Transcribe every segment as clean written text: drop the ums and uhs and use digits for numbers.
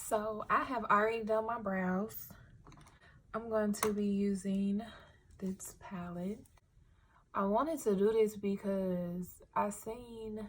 So I have already done my brows. I'm going to be using this palette. I wanted to do this because I seen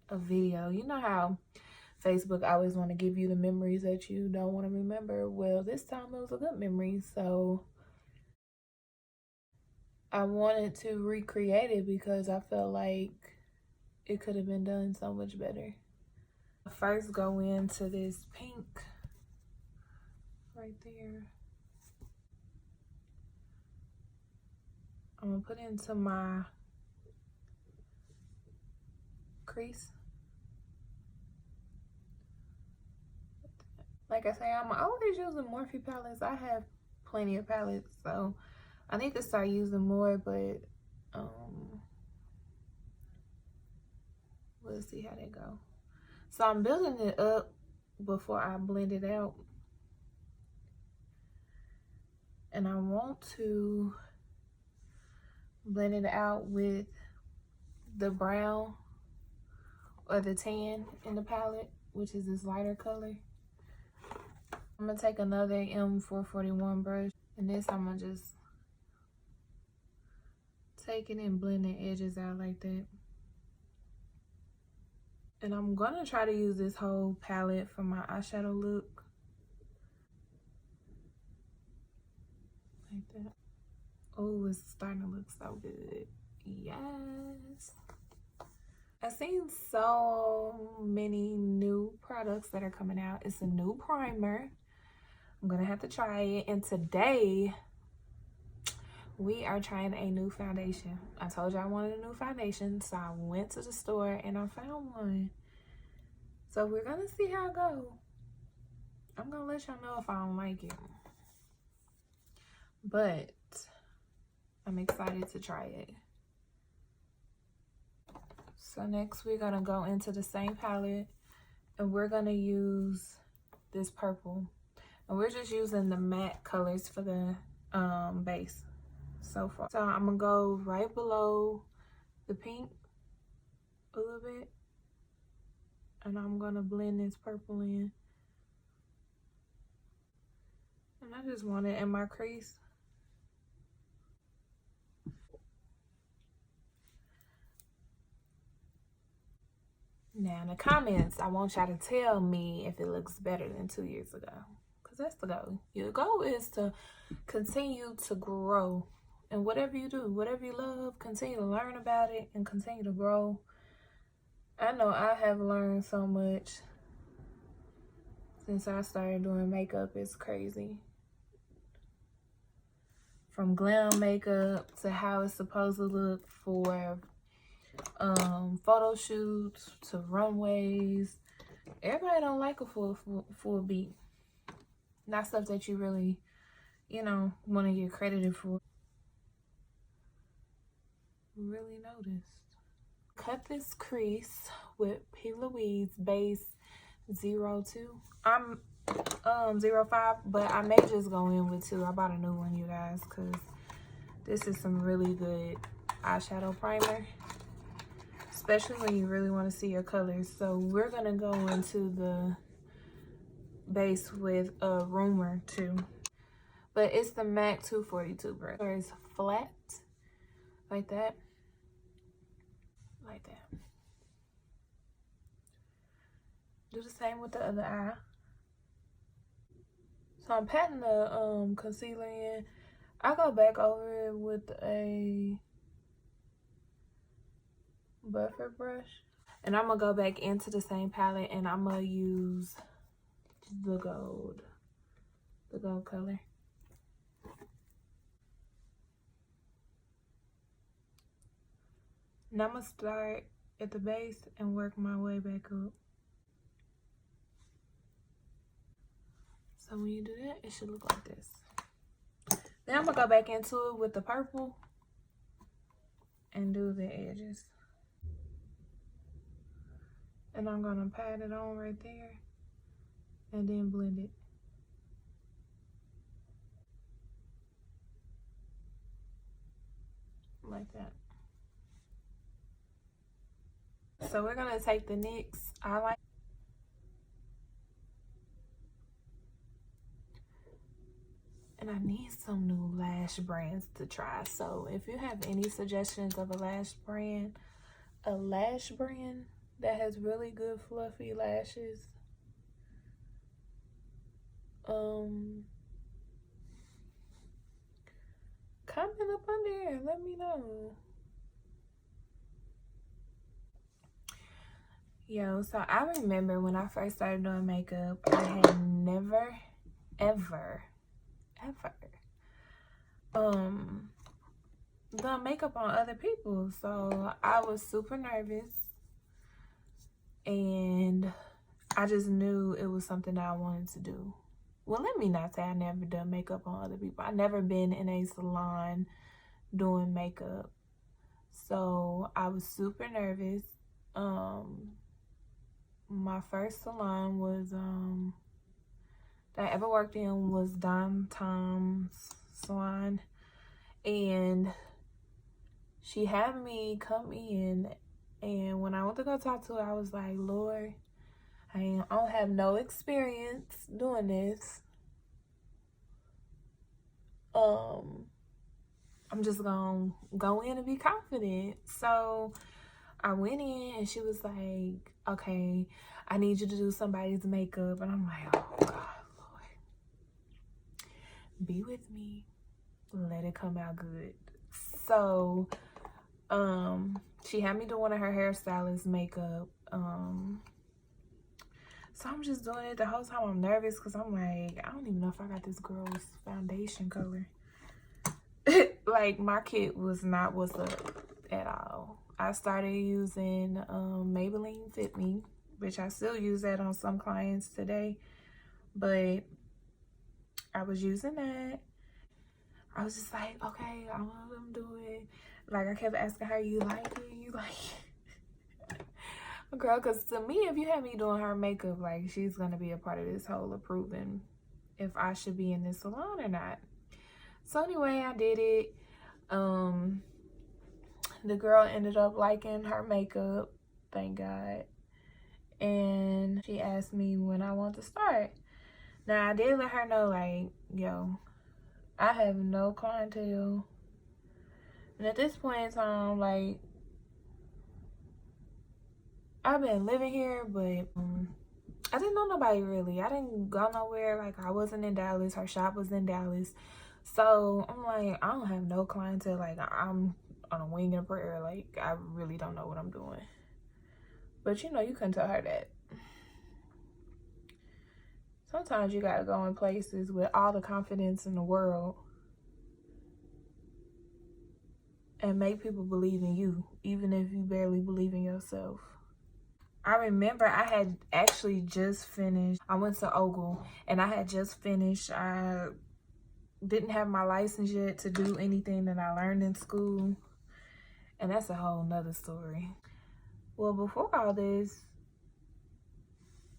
a video. You know how Facebook always want to give you the memories that you don't want to remember? Well, this time it was a good memory, so I wanted to recreate it because I felt like it could have been done so much better. I first go into this pink right there. I'm gonna put it into my crease. Like I say, I'm always using Morphe palettes. I have plenty of palettes, so I need to start using more, but we'll see how they go. So I'm building it up before I blend it out. And I want to blend it out with the brown or the tan in the palette, which is this lighter color. I'm gonna take another M441 brush, and this I'm gonna just take it and blend the edges out like that. And I'm gonna try to use this whole palette for my eyeshadow look. Like that. Oh, it's starting to look so good. Yes. I've seen so many new products that are coming out. It's a new primer. I'm gonna have to try it. And today, we are trying a new foundation. I told you I wanted a new foundation, so I went to the store and I found one. So we're gonna see how it goes. I'm gonna let y'all know if I don't like it. But I'm excited to try it. So next we're gonna go into the same palette and we're gonna use this purple. And we're just using the matte colors for the base so far. So I'm gonna go right below the pink a little bit. And I'm gonna blend this purple in. And I just want it in my crease. Now in the comments, I want y'all to tell me if it looks better than 2 years ago. Because that's the goal. Your goal is to continue to grow. And whatever you do, whatever you love, continue to learn about it and continue to grow. I know I have learned so much since I started doing makeup. It's crazy. From glam makeup to how it's supposed to look for photo shoots to runways. Everybody don't like a full beat. Not stuff that you really, you know, want to get credited for. Really noticed. Cut this crease with P. Louise base 02. I'm 05, but I may just go in with 2. I bought a new one, you guys, because this is some really good eyeshadow primer, especially when you really want to see your colors. So we're gonna go into the base with a Rumor too, but it's the MAC 242 brush. So it's flat like that, like that. Do the same with the other eye. So I'm patting the concealer in. I go back over it with a buffer brush. And I'm gonna go back into the same palette and I'm gonna use the gold color. Now I'm gonna start at the base and work my way back up. So when you do that, it should look like this. Then I'm gonna go back into it with the purple and do the edges. And I'm gonna pat it on right there and then blend it. Like that. So we're gonna take the NYX eyeliner And I need some new lash brands to try. So if you have any suggestions of a lash brand that has really good fluffy lashes, comment up on there, let me know. Yo, so I remember when I first started doing makeup, I had never, ever done makeup on other people. So I was super nervous, and I just knew it was something that I wanted to do. Well, let me not say I never done makeup on other people. I never been in a salon doing makeup. So I was super nervous. My first salon was that I ever worked in was Don Tom's salon, and she had me come in, and when I went to go talk to her, I was like, Lord, I don't have no experience doing this. I'm just gonna go in and be confident. So I went in, and she was like, okay, I need you to do somebody's makeup. And I'm like, oh God, Lord, be with me, let it come out good. So she had me do one of her hairstylist makeup. So I'm just doing it. The whole time I'm nervous because I'm like, I don't even know if I got this girl's foundation color. Like, my kit was not what's up at all. I started using Maybelline Fit Me, which I still use that on some clients today, but I was using that. I was just like, okay, I want them to do it. Like, I kept asking her, you like it? You like it? Girl, because to me, if you have me doing her makeup, like, she's going to be a part of this whole approving if I should be in this salon or not. So anyway, I did it. The girl ended up liking her makeup, thank God. And she asked me when I want to start. Now, I did let her know, like, yo, I have no clientele. And at this point in time, like, I've been living here, but I didn't know nobody really. I didn't go nowhere. Like, I wasn't in Dallas. Her shop was in Dallas. So I'm like, I don't have no clientele. Like, I'm on a wing and a prayer. Like, I really don't know what I'm doing. But you know, you couldn't tell her that. Sometimes you gotta go in places with all the confidence in the world and make people believe in you, even if you barely believe in yourself. I remember I had actually just finished. I went to Ogle, and I had just finished. I didn't have my license yet to do anything that I learned in school, and that's a whole nother story. Well, before all this,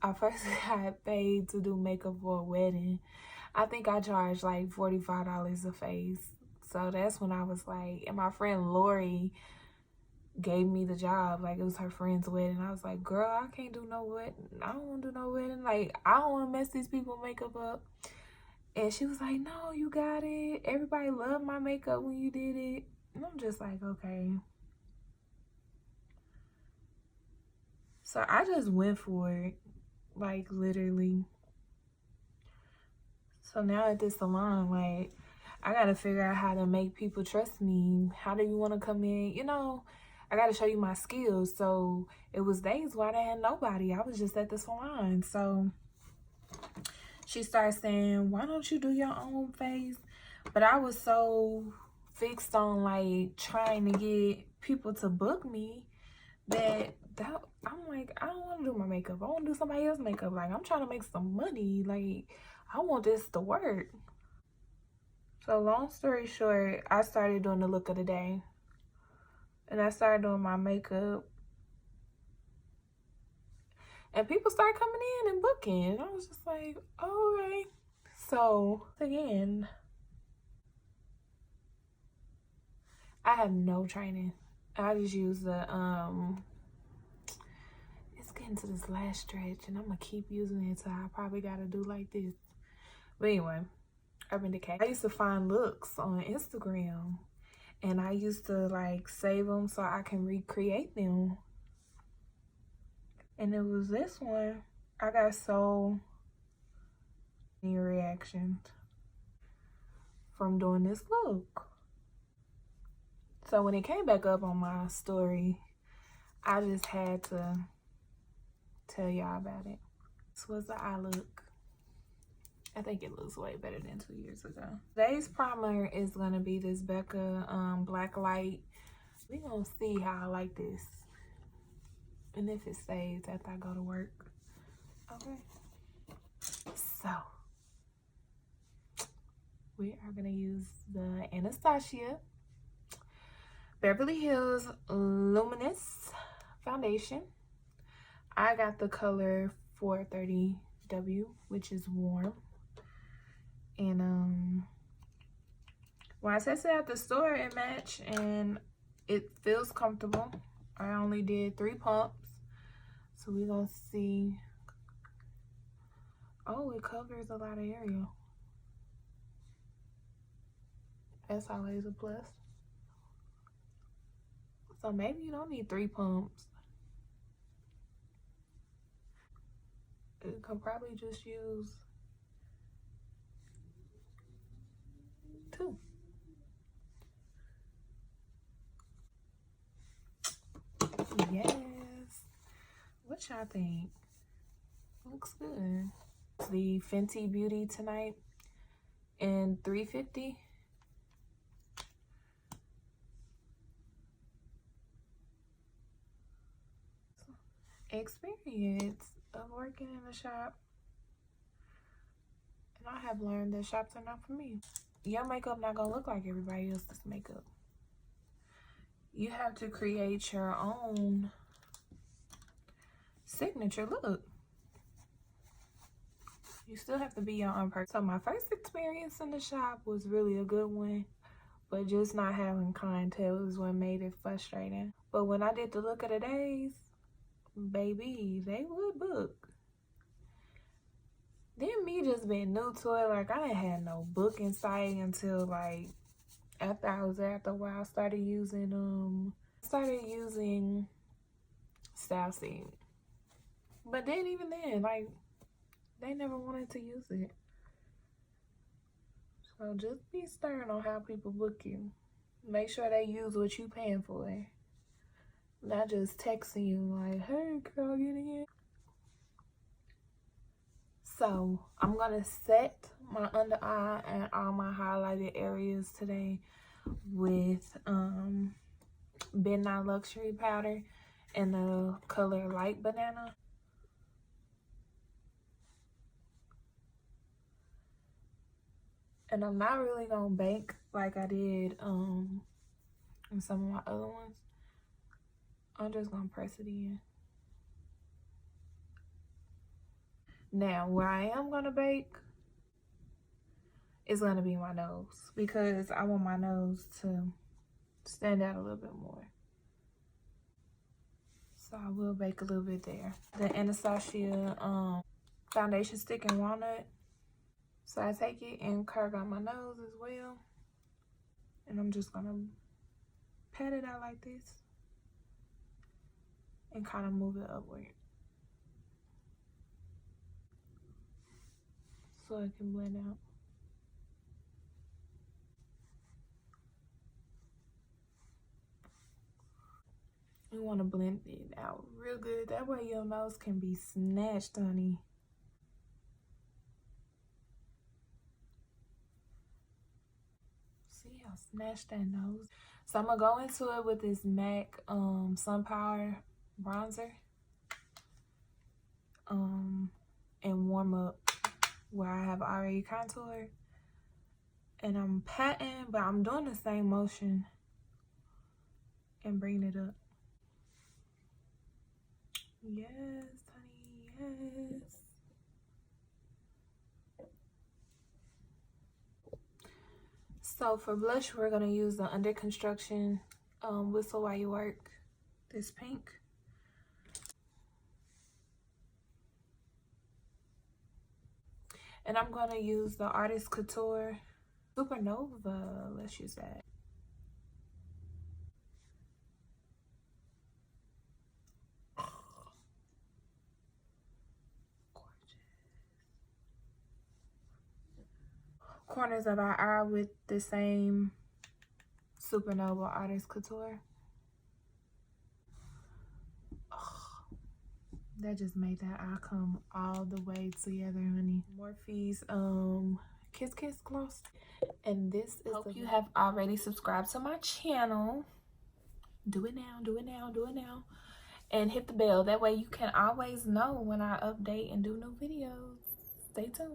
I first got paid to do makeup for a wedding. I think I charged like $45 a face. So that's when I was like, and my friend Lori gave me the job. Like, it was her friend's wedding. I was like, girl, I can't do no wedding. I don't want to do no wedding. Like, I don't want to mess these people makeup up. And she was like, no, you got it. Everybody loved my makeup when you did it. And I'm just like, okay. So I just went for it. Like, literally. So now at this salon, like, I got to figure out how to make people trust me. How do you want to come in? You know, I got to show you my skills. So it was days where I had nobody. I was just at the salon. So she started saying, why don't you do your own face? But I was so fixed on, like, trying to get people to book me that I'm like, I don't want to do my makeup. I want to do somebody else's makeup. Like, I'm trying to make some money. Like, I want this to work. So long story short, I started doing the look of the day. And I started doing my makeup. And people started coming in and booking. And I was just like, all right. So, again, I have no training. I just use the, it's getting to this last stretch. And I'm going to keep using it. So I probably got to do like this. But anyway, Urban Decay. I used to find looks on Instagram, and I used to like save them so I can recreate them. And it was this one. I got so many reactions from doing this look. So when it came back up on my story, I just had to tell y'all about it. This was the eye look. I think it looks way better than 2 years ago. Today's primer is gonna be this Becca Blacklight. We gonna see how I like this, and if it stays after I go to work. Okay. So we are gonna use the Anastasia Beverly Hills Luminous foundation. I got the color 430W, which is warm. And when I tested it at the store, it matched and it feels comfortable. I only did 3 pumps, so we're gonna see. Oh, it covers a lot of area. That's always a plus. So maybe you don't need 3 pumps. You could probably just use 2. Yes. What y'all think? Looks good. The Fenty Beauty Tonight in 350. Experience of working in a shop, and I have learned that shops are not for me. Your makeup not gonna look like everybody else's makeup. You have to create your own signature look. You still have to be your own person. So my first experience in the shop was really a good one, but just not having clientele is what made it frustrating. But when I did the look of the days, baby, they would book. Then me just being new to it, like I didn't have no booking site until like after I was there after a while. I started using Style Seed. But then even then, like they never wanted to use it. So just be stern on how people book you. Make sure they use what you paying for. Not just texting you like, hey, can I get in? So I'm gonna set my under eye and all my highlighted areas today with Midnight Luxury powder in the color Light Banana. And I'm not really gonna bake like I did in some of my other ones. I'm just gonna press it in. Now, where I am gonna bake is gonna be my nose, because I want my nose to stand out a little bit more. So I will bake a little bit there. The Anastasia foundation stick in Walnut. So I take it and curve out my nose as well. And I'm just gonna pat it out like this and kind of move it upward so it can blend out. You want to blend it out real good. That way your nose can be snatched, honey. See how snatched that nose? So I'm going to go into it with this MAC Sun Power bronzer. And warm up where I have already contoured. And I'm patting, but I'm doing the same motion and bringing it up. Yes, honey, yes. So for blush, we're gonna use the Under Construction Whistle While You Work, this pink. And I'm going to use the Artist Couture Supernova. Let's use that. Corners of our eye with the same Supernova Artist Couture. Oh, that just made that eye come all the way together, honey. Morphe's Kiss Kiss gloss. And this is hope you have already subscribed to my channel. Do it now, do it now, do it now. And hit the bell. That way you can always know when I update and do new videos. Stay tuned.